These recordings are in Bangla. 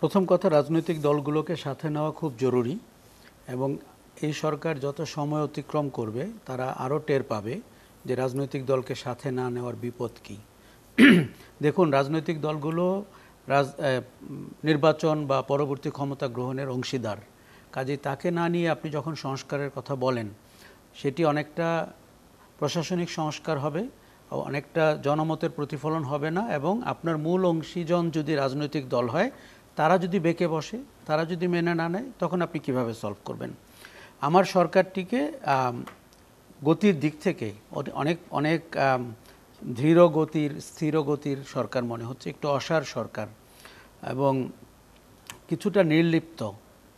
প্রথম কথা, রাজনৈতিক দলগুলোকে সাথে নেওয়া খুব জরুরি এবং এই সরকার যত সময় অতিক্রম করবে তারা আরও টের পাবে যে রাজনৈতিক দলকে সাথে না নেওয়ার বিপদ কী। দেখুন, রাজনৈতিক দলগুলো নির্বাচন বা পরবর্তী ক্ষমতা গ্রহণের অংশীদার, কাজেই তাকে না নিয়ে আপনি যখন সংস্কারের কথা বলেন সেটি অনেকটা প্রশাসনিক সংস্কার হবে, অনেকটা জনমতের প্রতিফলন হবে না, এবং আপনার মূল অংশীজন যদি রাজনৈতিক দল হয় তারা যদি বেঁকে বসে, তারা যদি মেনে না নেয়, তখন আপনি কিভাবে সলভ করবেন? আমার সরকারটিকে গতির দিক থেকে অনেক অনেক ধীর গতির, স্থির গতির সরকার মনে হচ্ছে, একটু অসার সরকার এবং কিছুটা নির্লিপ্ত।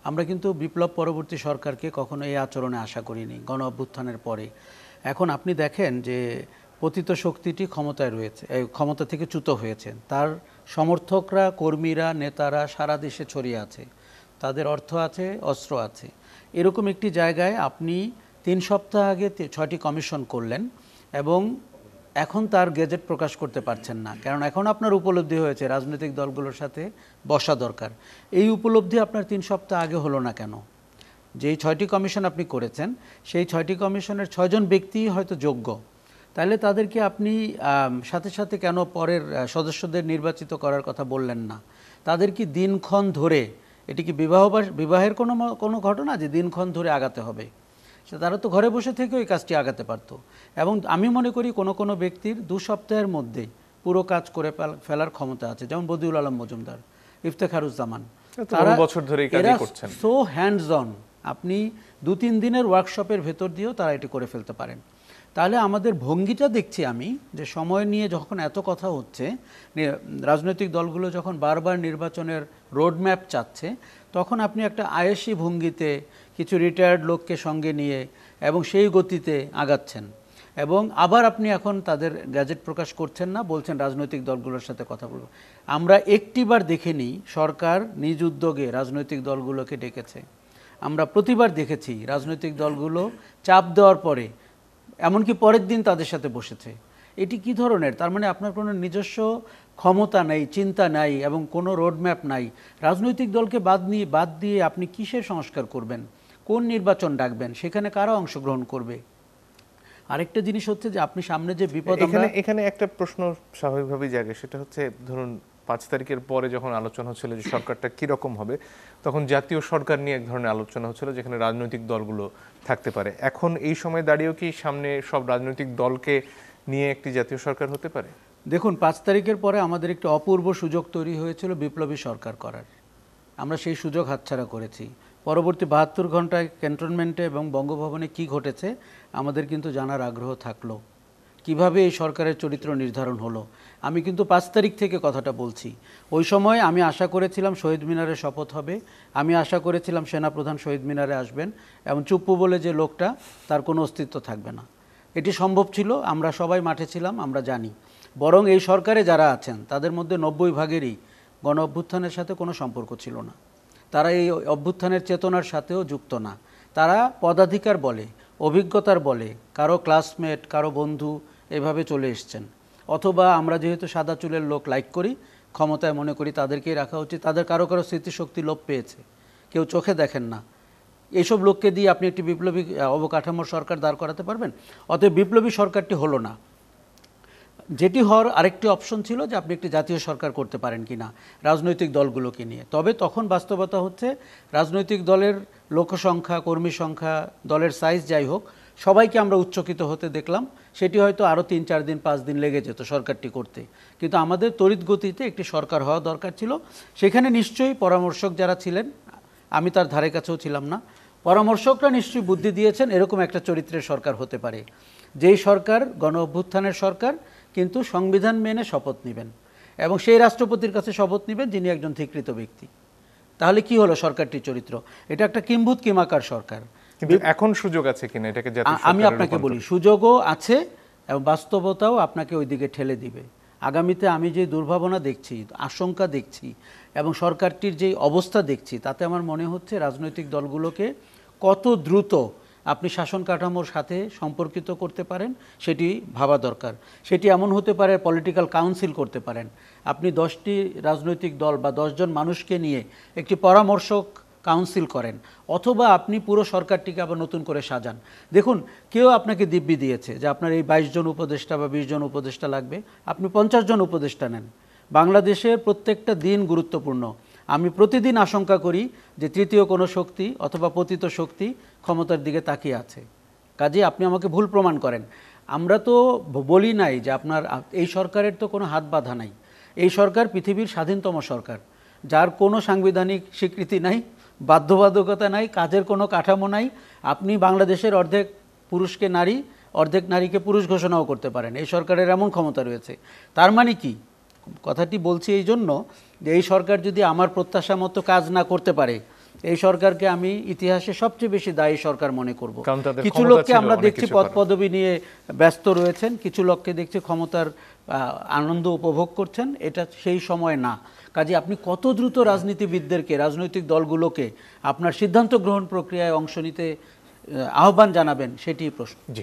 আমরা কিন্তু বিপ্লব পরবর্তী সরকারকে কখনো এই আচরণে আশা করিনি গণ অভ্যুত্থানের পরে। এখন আপনি দেখেন যে পতিত শক্তিটি ক্ষমতায় রয়েছে, ক্ষমতা থেকে চ্যুত হয়েছেন, তার সমর্থকরা, কর্মীরা, নেতারা সারা দেশে ছড়িয়ে আছে, তাদের অর্থ আছে, অস্ত্র আছে। এরকম একটি জায়গায় আপনি 3 সপ্তাহ আগে 6টি কমিশন করলেন এবং এখন তার গেজেট প্রকাশ করতে পারছেন না, কারণ এখন আপনার উপলব্ধি হয়েছে রাজনৈতিক দলগুলোর সাথে বসা দরকার। এই উপলব্ধি আপনার 3 সপ্তাহ আগে হলো না কেন? যেই 6টি কমিশন আপনি করেছেন সেই 6টি কমিশনের 6 জন ব্যক্তিই হয়তো যোগ্য, তাহলে তাদেরকে আপনি সাথে সাথে কেন পরের সদস্যদের নির্বাচিত করার কথা বললেন না? তাদের কি দিনক্ষণ ধরে, এটি কি বিবাহের কোনো ঘটনা যে দিনক্ষণ ধরে আগাতে হবে? তারা তো ঘরে বসে থেকেও এই কাজটি আগাতে পারতো। এবং আমি মনে করি কোনো ব্যক্তির 2 সপ্তাহের মধ্যে পুরো কাজ করে ফেলার ক্ষমতা আছে, যেমন বদিউল আলম মজুমদার, ইফতেখারুজ্জামান, তারা বছর ধরে কাজ করছেন, সো হ্যান্ডস অন। আপনি 2-3 দিনের ওয়ার্কশপের ভেতর দিয়েও তারা এটি করে ফেলতে পারেন। তাহলে আমাদের ভঙ্গিটা দেখছি আমি যে সময় নিয়ে যখন এত কথা হচ্ছে, রাজনৈতিক দলগুলো যখন বারবার নির্বাচনের রোডম্যাপ চাচ্ছে, তখন আপনি একটা আয়েশি ভঙ্গিতে কিছু রিটায়ার্ড লোককে সঙ্গে নিয়ে এবং সেই গতিতে আগাচ্ছেন, এবং আবার আপনি এখন তাদের গ্যাজেট প্রকাশ করছেন না, বলছেন রাজনৈতিক দলগুলোর সাথে কথা বলব। আমরা একটিবার দেখিনি সরকার নিজ উদ্যোগে রাজনৈতিক দলগুলোকে ডেকেছে। আমরা প্রতিবার দেখেছি রাজনৈতিক দলগুলো চাপ দেওয়ার পরে, এমনকি পরের দিন তাদের সাথে বসেছে। এটি কি ধরনের? তার মানে আপনার কোনো নিজস্ব ক্ষমতা নেই, চিন্তা নাই এবং কোনো রোডম্যাপ নাই। রাজনৈতিক দলকে বাদ দিয়ে আপনি কিসের সংস্কার করবেন? কোন নির্বাচন ডাকবেন? সেখানে কারা অংশগ্রহণ করবে? আরেকটা জিনিস হচ্ছে যে আপনি সামনে যে বিপদ, এখানে একটা প্রশ্ন স্বাভাবিকভাবেই জাগে, সেটা হচ্ছে ধরুন 5 তারিখের পরে যখন আলোচনা হচ্ছিল যে সরকারটা কীরকম হবে, তখন জাতীয় সরকার নিয়ে এক ধরনের আলোচনা হচ্ছিল যেখানে রাজনৈতিক দলগুলো থাকতে পারে। এখন এই সময় দাঁড়িয়েও কি সামনে সব রাজনৈতিক দলকে নিয়ে একটি জাতীয় সরকার হতে পারে? দেখুন, 5 তারিখের পরে আমাদের একটি অপূর্ব সুযোগ তৈরি হয়েছিল বিপ্লবী সরকার করার। আমরা সেই সুযোগ হাতছাড়া করেছি। পরবর্তী 72 ঘন্টায় ক্যান্টনমেন্টে এবং বঙ্গভবনে কি ঘটেছে আমাদের কিন্তু জানার আগ্রহ থাকলো। কিভাবে এই সরকারের চরিত্র নির্ধারণ হলো, আমি কিন্তু 5 তারিখ থেকে কথাটা বলছি। ওই সময় আমি আশা করেছিলাম শহীদ মিনারে শপথ হবে, আমি আশা করেছিলাম সেনাপ্রধান শহীদ মিনারে আসবেন এবং চুপ্পু বলে যে লোকটা, তার কোনো অস্তিত্ব থাকবে না। এটি সম্ভব ছিল, আমরা সবাই মাঠে ছিলাম, আমরা জানি। বরং এই সরকারে যারা আছেন তাদের মধ্যে 90 ভাগেরই গণ অভ্যুত্থানের সাথে কোনো সম্পর্ক ছিল না, তারা এই অভ্যুত্থানের চেতনার সাথেও যুক্ত না। তারা পদাধিকার বলে, অভিজ্ঞতার বলে, কারো ক্লাসমেট, কারো বন্ধু এভাবে চলে এসছেন, অথবা আমরা যেহেতু সাদা চুলের লোক লাইক করি, ক্ষমতায় মনে করি তাদেরকেই রাখা উচিত। তাদের কারো কারো স্মৃতিশক্তি লোপ পেয়েছে, কেউ চোখে দেখেন না। এইসব লোককে দিয়ে আপনি একটি বিপ্লবী অবকাঠামোর সরকার দাঁড় করাতে পারবেন? অতএব বিপ্লবী সরকারটি হলো না। যেটি হওয়ার আরেকটি অপশন ছিল যে আপনি একটি জাতীয় সরকার করতে পারেন কি না রাজনৈতিক দলগুলোকে নিয়ে। তবে তখন বাস্তবতা হচ্ছে রাজনৈতিক দলের লোকসংখ্যা, কর্মী সংখ্যা, দলের সাইজ যাই হোক, সবাইকে আমরা উচ্চকিত হতে দেখলাম। সেটি হয়তো আরও 3-4 দিন 5 দিন লেগে যেত সরকারটি করতে, কিন্তু আমাদের তড়িৎ গতিতে একটি সরকার হওয়া দরকার ছিল। সেখানে নিশ্চয়ই পরামর্শক যারা ছিলেন, আমি তার ধারে কাছেও ছিলাম না, পরামর্শকরা নিশ্চয়ই বুদ্ধি দিয়েছেন এরকম একটা চরিত্রের সরকার হতে পারে, যেই সরকার গণ অভ্যুত্থানের সরকার কিন্তু সংবিধান মেনে শপথ নেবেন এবং সেই রাষ্ট্রপতির কাছে শপথ নেবেন যিনি একজন স্বীকৃত ব্যক্তি। তাহলে কি হলো সরকারটির চরিত্র? এটা একটা কিম্ভূত কিমাকার সরকার। কিন্তু এখন সুযোগ আছে কিনা এটাকে জাতীয় সরকারে? আমি আপনাকে বলি, সুযোগও আছে এবং বাস্তবতাও আপনাকে ওই দিকে ঠেলে দিবে। আগামীতে আমি যে দুর্ভাবনা দেখছি, আশঙ্কা দেখছি এবং সরকারটির যে অবস্থা দেখছি, তাতে আমার মনে হচ্ছে রাজনৈতিক দলগুলোকে কত দ্রুত আপনি শাসন কাঠামোর সাথে সম্পর্কিত করতে পারেন, সেটি ভাবা দরকার। সেটি এমন হতে পারে পলিটিক্যাল কাউন্সিল করতে পারেন, আপনি 10টি রাজনৈতিক দল বা 10 জন মানুষকে নিয়ে একটি পরামর্শক কাউন্সিল করেন, অথবা আপনি পুরো সরকারটিকে আবার নতুন করে সাজান। দেখুন, কেউ আপনাকে দিব্যি দিয়েছে যে আপনার এই 22 জন উপদেষ্টা বা 20 জন উপদেষ্টা লাগবে, আপনি 50 জন উপদেষ্টা নেন। বাংলাদেশের প্রত্যেকটা দিন গুরুত্বপূর্ণ। আমি প্রতিদিন আশঙ্কা করি যে তৃতীয় কোনো শক্তি অথবা পতিত শক্তি ক্ষমতার দিকে তাকিয়ে আছে। কাজে আপনি আমাকে ভুল প্রমাণ করেন। আমরা তো বলি নাই যে আপনার এই সরকারের তো কোনো হাত বাঁধা নাই। এই সরকার পৃথিবীর স্বাধীনতম সরকার, যার কোনো সাংবিধানিক স্বীকৃতি নাই, বাধ্যবাধকতা নাই, কাজের কোনো কাঠামো নাই। আপনি বাংলাদেশের অর্ধেক পুরুষকে নারী, অর্ধেক নারীকে পুরুষ ঘোষণাও করতে পারেন। এই সরকারের এমন ক্ষমতা রয়েছে। তার মানে কি? কথাটি বলছি এই জন্য যে এই সরকার যদি আমার প্রত্যাশা মতো কাজ না করতে পারে, এই সরকারকে আমি ইতিহাসে সবচেয়ে বেশি দায়ী সরকার মনে করব। কিছু লোককে আমরা দেখছি পদ পদবি নিয়ে ব্যস্ত রয়েছেন, কিছু লোককে দেখছি ক্ষমতার আনন্দ উপভোগ করছেন, এটা সেই সময় না। কাজে আপনি কত দ্রুত রাজনীতিবিদদেরকে, রাজনৈতিক দলগুলোকে আপনার সিদ্ধান্ত গ্রহণ প্রক্রিয়ায় অংশ নিতে আহ্বান জানাবেন, সেটি প্রশ্ন। জি।